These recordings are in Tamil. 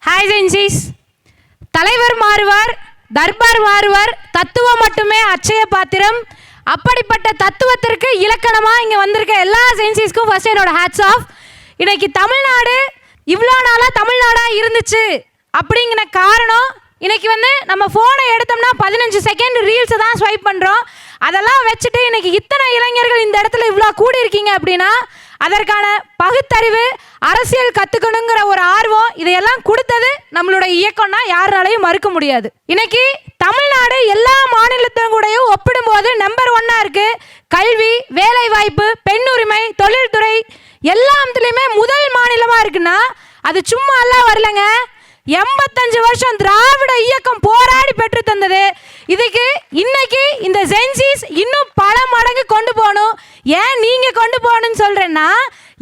Hi Gen Zs. தலைவர் மாறுவார், தர்பார் மாறுவார், தத்துவம் மட்டுமே அச்சய பாத்திரம். அப்படிப்பட்ட தத்துவத்திற்கு இலக்கணமாக இங்கே வந்திருக்க எல்லா ஜென்சிஸ்க்கும் ஃபர்ஸ்ட் என்னோட ஹேட்ஸ் ஆஃப். இன்னைக்கு தமிழ்நாடு இவ்வளோ நாளாக தமிழ்நாடாக இருந்துச்சு அப்படிங்கிற காரணம், இன்னைக்கு நம்ம ஃபோனை எடுத்தோம்னா 15 செகண்ட் ரீல்ஸை தான் ஸ்வைப் பண்ணுறோம். அதெல்லாம் வச்சுட்டு இன்னைக்கு இத்தனை இளைஞர்கள் இந்த இடத்துல இவ்வளோ கூடி இருக்கீங்க அப்படின்னா அதற்கான பகுத்தறிவு, அரசியல் கற்றுக்கணுங்கிற ஒரு ஆர்வம், இதையெல்லாம் கொடுத்தது நம்மளுடைய இயக்கம்னா யாராலையும் மறுக்க முடியாது. இன்னைக்கு தமிழ்நாடு எல்லா மாநிலத்திலும் கூடயும் ஒப்பிடும்போது நம்பர் 1 இருக்கு. கல்வி, வேலை வாய்ப்பு, பெண் உரிமை, தொழில்துறை எல்லாத்துலேயுமே முதல் மாநிலமாக இருக்குன்னா அது சும்மா எல்லாம் வரலங்க. 85 வருஷம் திராவிட இயக்கம் போராடி பெற்று தந்தது. இதுக்கு இன்னைக்கு இந்த ஜென்சிஸ் இன்னும் பல மடங்கு கொண்டு போகணும். ஏன் நீங்க கொண்டு போகணும்னு சொல்றேன்னா,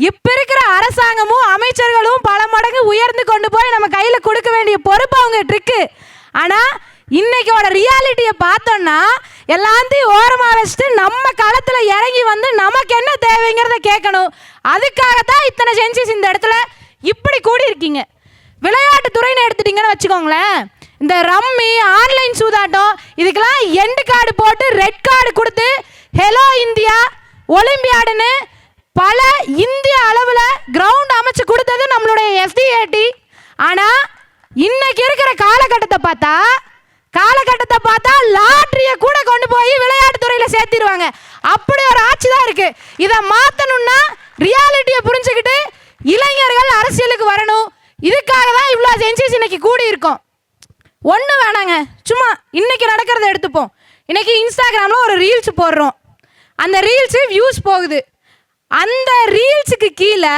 இப்ப இருக்கிற அரசாங்கமும் அமைச்சர்களும் பல மடங்கு உயர்ந்து கொண்டு போய் நம்ம கையில கொடுக்க வேண்டிய பொறுப்பு அவங்ககிட்ட இருக்கு. ஆனா இன்னைக்கோட ரியாலிட்டியை பார்த்தோம்னா எல்லாத்தையும் ஓரமா வச்சுட்டு நம்ம களத்துல இறங்கி நமக்கு என்ன தேவைங்கிறத கேட்கணும். அதுக்காகத்தான் இத்தனை ஜென்சிஸ் இந்த இடத்துல இப்படி கூடி இருக்கீங்க. விளையாட்டு துறைன்னு எடுத்துட்டீங்கன்னு வச்சுக்கோங்களேன், இந்த ரம்மி, ஆன்லைன் சூதாட்டம் இதுக்கெல்லாம் எண்டு கார்டு போட்டு ரெட் கார்டு கொடுத்து ஹெலோ இந்தியா, ஒலிம்பியாடுன்னு பல இந்திய அளவில் கிரவுண்ட் அமைச்சு கொடுத்தது நம்மளுடைய எஸ்டிஏடி. ஆனால் இன்னைக்கு இருக்கிற காலகட்டத்தை பார்த்தா லாட்டரியை கூட கொண்டு போய் விளையாட்டு துறையில் சேர்த்திடுவாங்க. அப்படி ஒரு ஆட்சி தான் இருக்கு. இதை மாற்றணும்னா ரியாலிட்டியை புரிஞ்சுக்கிட்டு இளைஞர்கள் அரசியலுக்கு வரணும். இதுக்காக தான் இவ்வளோ ஜென்சிஸ் இன்னைக்கு கூடி இருக்கோம். ஒன்றும் வேணாங்க, சும்மா இன்னைக்கு நடக்கிறத எடுத்துப்போம். இன்னைக்கு இன்ஸ்டாகிராமில் ஒரு ரீல்ஸ் போடுறோம், அந்த ரீல்ஸு வியூஸ் போகுது. அந்த ரீல்ஸுக்கு கீழே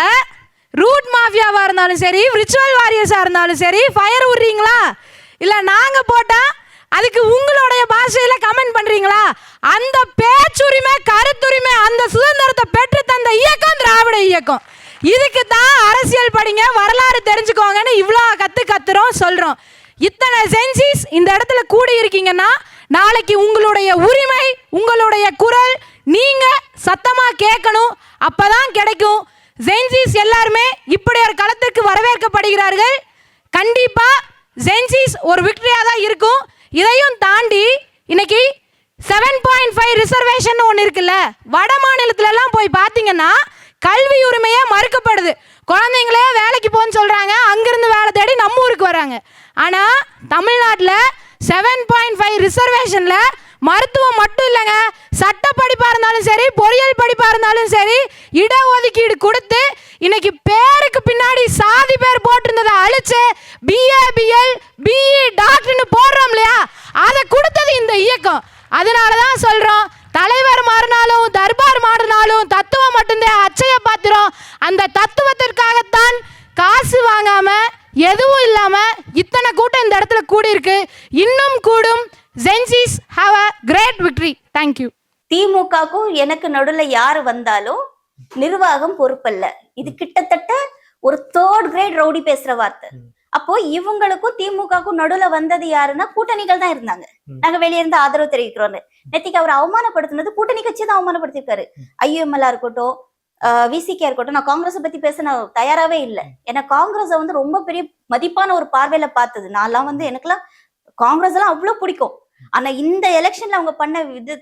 ரூட் மாஃபியாவாக இருந்தாலும் சரி, விர்ச்சுவல் வாரியர்ஸாக இருந்தாலும் சரி, ஃபயர் விடுறீங்களா இல்லை நாங்கள் போட்டால் அதுக்கு உங்களுடைய பாஷையில் கமெண்ட் பண்ணுறீங்களா? அந்த பேச்சுரிமை, கருத்துரிமை, அந்த சுதந்திரத்தை பெற்று தந்த இயக்கம் திராவிட இயக்கம். இதுக்கு தான் அரசியல் படிங்க, வரலாறு தெரிஞ்சுக்கோங்கன்னு இவ்வளோ கத்துறோம் சொல்கிறோம். இத்தனை ஜென்சிஸ் இந்த இடத்துல கூடி இருக்கீங்கன்னா நாளைக்கு உங்களுடைய உரிமை, உங்களுடைய குரல் நீங்க சத்தமா கேட்கணும். அப்பதான் கிடைக்கும். ஜென்சிஸ் எல்லாருமே இப்படி ஒரு களத்திற்கு வரவேற்கப்படுகிறார்கள். கண்டிப்பா ஜென்சிஸ் ஒரு விக்டரியா தான் இருக்கும். இதையும் தாண்டி இன்னைக்கு 7.5 ரிசர்வேஷன் ஒன்று இருக்குல்ல, வட மாநிலத்துல எல்லாம் போய் பார்த்தீங்கன்னா கல்வி உரிமையே மறுக்கப்படுது. குழந்தைங்களே வேலைக்கு போன்னு சொல்றாங்க, அங்கிருந்து வேலை தேடி நம்ம ஊருக்கு வராங்க. ஆனா தமிழ்நாட்டில் 7.5 ரிசர்வேஷன்ல மருத்துவம் மட்டும் இல்லைங்க, சட்ட படிப்பா இருந்தாலும் சரி, பொறியியல் படிப்பா இருந்தாலும் சரி, இடஒதுக்கீடு கொடுத்து இன்னைக்கு பேருக்கு பின்னாடி சாதி பேர் போட்டிருந்ததை அழிச்சு BA, BL, BE, டாக்டர்னு போடுறோம் இல்லையா, அதை கொடுத்தது இந்த இயக்கம். அதனாலதான் சொல்றோம், தலைவர் மாறினாலும் தர்பார் மாறினாலும் தத்துவம் மட்டும்தான் அச்சய பாத்திரம். அந்த தத்துவத்திற்காகத்தான் காசு வாங்காம எதுவும் இல்லாம இத்தனை கூட்டம் இந்த இடத்துல கூடி இருக்கு. இன்னும் கூடும். Gen Zs have a great victory. Thank you. திமுகவுக்கும் எனக்கு நடுவில் யாரு வந்தாலும் நிர்வாகம் பொறுப்பல்ல. இது கிட்டத்தட்ட ஒரு 3rd கிரேட் ரவுடி பேசுற வார்த்தை. அப்போ இவங்களுக்கும் திமுகவுக்கும் நடுவுல வந்தது யாருன்னா கூட்டணிகள் தான் இருந்தாங்க. நாங்க வெளியே இருந்து ஆதரவு தெரிவிக்கிறோம். நேத்திக்கு அவர் அவமானப்படுத்தினது கூட்டணி கட்சி தான் அவமானப்படுத்திருக்காரு. IUML இருக்கட்டும், VCK இருக்கட்டும். நான் காங்கிரஸை பத்தி பேச நான் தயாராவே இல்லை. ஏன்னா காங்கிரஸை ரொம்ப பெரிய மதிப்பான ஒரு பார்வையில பார்த்தது. நான்லாம் எனக்குலாம் காங்கிரஸ் எல்லாம் அவ்வளவு பிடிக்கும். ஆனா இந்த எலெக்ஷன்ல அவங்க பண்ண விதத்துல